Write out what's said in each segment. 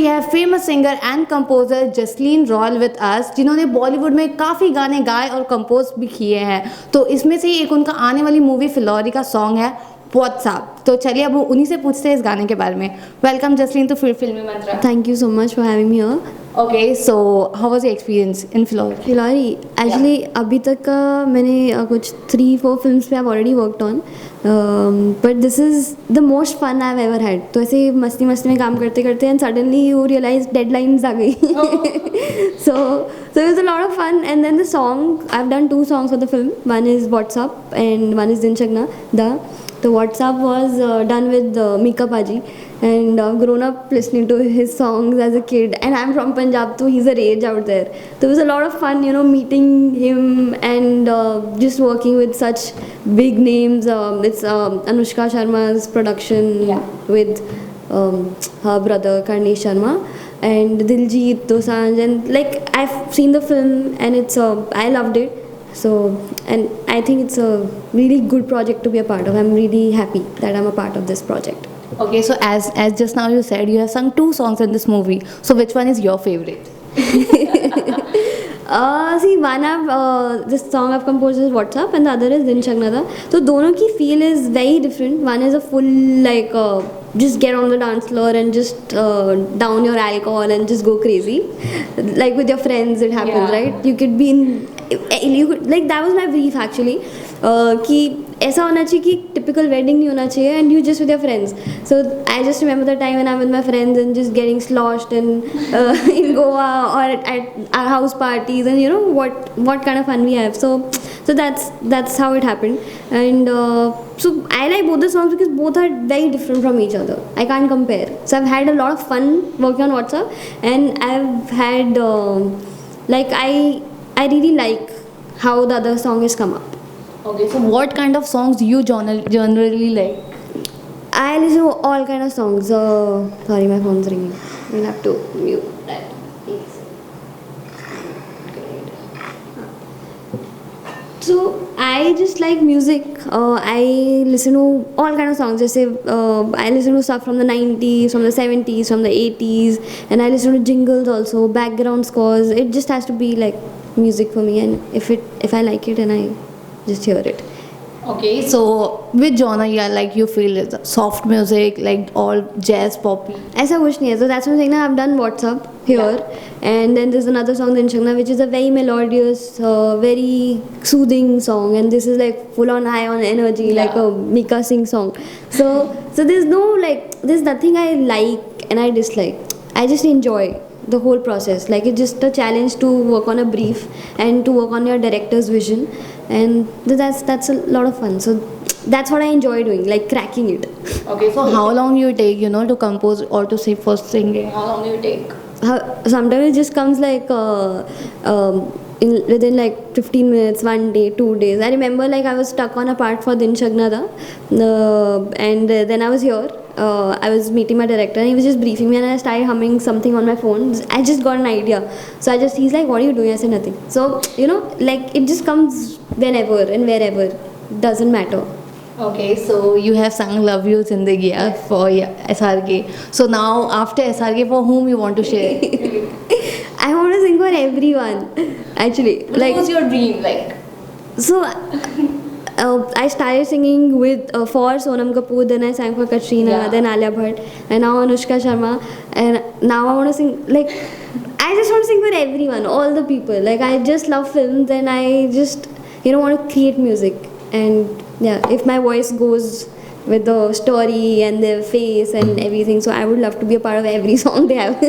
we have famous singer and composer Jasleen royal with us, जिन्होंने बॉलीवुड में काफ़ी गाने गाए और कंपोज भी किए हैं। तो इसमें से एक उनका आने वाली मूवी फिलौरी का सॉन्ग है व्हाट्सएप। तो चलिए अब उन्हीं से पूछते हैं इस गाने के बारे में। वेलकम जसलीन टू फिल्मी मंत्रा। Thank you so much for having me here. Okay, so how was your experience in Phillauri? Phillauri actually अभी तक का मैंने कुछ 3-4 फिल्म्स पे I've already worked on, but this is the most fun I've ever had. तो ऐसे मस्ती मस्ती में काम करते करते and suddenly you realize deadlines आ गई. So it was a lot of fun, and then the song, I've done 2 songs for the film. One is WhatsApp and one is Din Chagna Da. The WhatsApp was done with Mika Paji, and I've grown up listening to his songs as a kid, and I'm from Punjab, so he's a rage out there. So it was a lot of fun, meeting him and just working with such big names. It's Anushka Sharma's production with her brother Karnesh Sharma and Diljit Dosanjh, and like I've seen the film and it's I loved it. So, and I think it's a really good project to be a part of. I'm really happy that I'm a part of this project. Okay, so as just now you said you have sung 2 songs in this movie. So which one is your favorite? See, one this song I've composed is WhatsApp, and the other is Din Chagna Da. So दोनों की feel is very different. One is a full like just get on the dance floor and just down your alcohol and just go crazy, like with your friends it happens, right? You could be like that was my brief actually, कि ऐसा होना चाहिए कि typical wedding नहीं होना चाहिए, and you just with your friends. So I just remember the time when I'm with my friends and just getting sloshed and in Goa or at our house parties, and what kind of fun we have. So that's how it happened, and so I like both the songs because both are very different from each other. I can't compare. So I've had a lot of fun working on WhatsApp, and I've had like I really like how the other song has come up. Okay, so what kind of songs do you generally like? I listen to all kind of songs. Sorry, my phone's ringing. We'll have to mute that. Please. So I just like music. I listen to all kind of songs. Just say I listen to stuff from the 90s, from the 70s, from the 80s, and I listen to jingles also, background scores. It just has to be like music for me, and if I like it, and I just hear it. Okay, so which genre you feel is soft music, like all jazz, poppy? ऐसा कुछ नहीं है. So that's what I'm saying. I've done WhatsApp here, and then there's another song, Din Chagna, which is a very melodious, very soothing song, and this is like full on high on energy, like a Mika Singh song. So there's nothing I like and I dislike. I just enjoy the whole process. Like it's just a challenge to work on a brief and to work on your director's vision, and that's a lot of fun. So that's what I enjoy doing, like cracking it. Okay, so how long you take to compose or to say first singing? How long you take? Sometimes it just comes like within like 15 minutes, 1 day, 2 days. I remember like I was stuck on a part for Din Chagna Da, and then I was here. I was meeting my director, and he was just briefing me, and I started humming something on my phone. I just got an idea. So he's like, what are you doing? I said nothing. So like it just comes whenever and wherever. Doesn't matter. Okay, so you have sung Love You Zindagi for SRK. So now after SRK, for whom you want to share? I want to sing for everyone. Actually, what was your dream like? So I started singing with for Sonam Kapoor, then I sang for Katrina, then Alia Bhatt, and now Anushka Sharma, and now I want to sing like I just want to sing for everyone, all the people. Like I just love films, and I just want to create music, and if my voice goes with the story and the face and everything, so I would love to be a part of every song they have.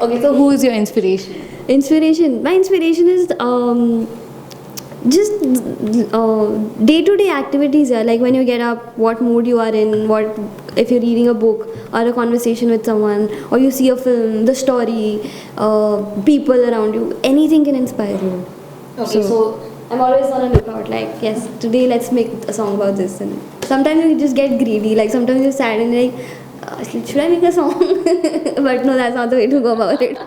Okay, so who is your inspiration? My inspiration is just day-to-day activities. Like when you get up, what mood you are in, what if you're reading a book or a conversation with someone, or you see a film, the story, people around you, anything can inspire you. Okay, so I'm always on a lookout, like yes, today let's make a song about this. And sometimes you just get greedy, like sometimes you're sad and you're like, should I make a song? But no, that's not the way to go about it.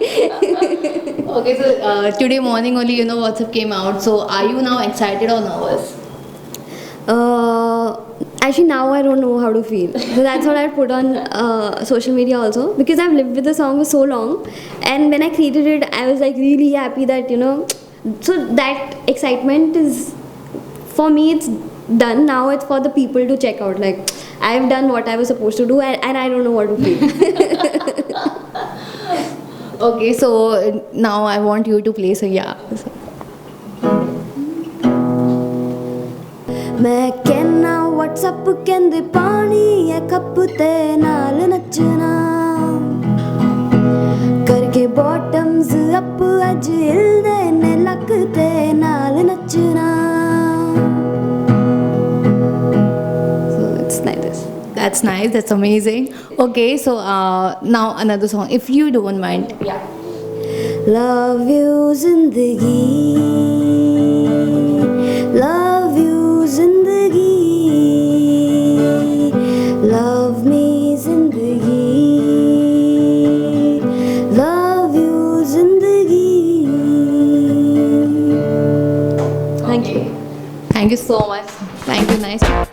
Okay, so today morning only WhatsApp came out. So are you now excited or nervous? Actually, now I don't know how to feel. So that's what I put on social media also, because I've lived with the song for so long, and when I created it, I was like really happy that, you know, so that excitement is, for me, it's done. Now it's for the people to check out. Like, I've done what I was supposed to do, and I don't know what to feel. Okay, so now I want you to play Sayya. मैं कहना WhatsApp कहंदे पानी है cup ते नाल नचना करके bottoms up अज हिलदे ने luck ते नाल नचना. So it's like this. That's nice. That's amazing. Okay, so now another song, if you don't mind. Yeah. Love you zindagi, love you zindagi, love me zindagi, love you zindagi. Thank you. Thank you so much. Thank you. Nice.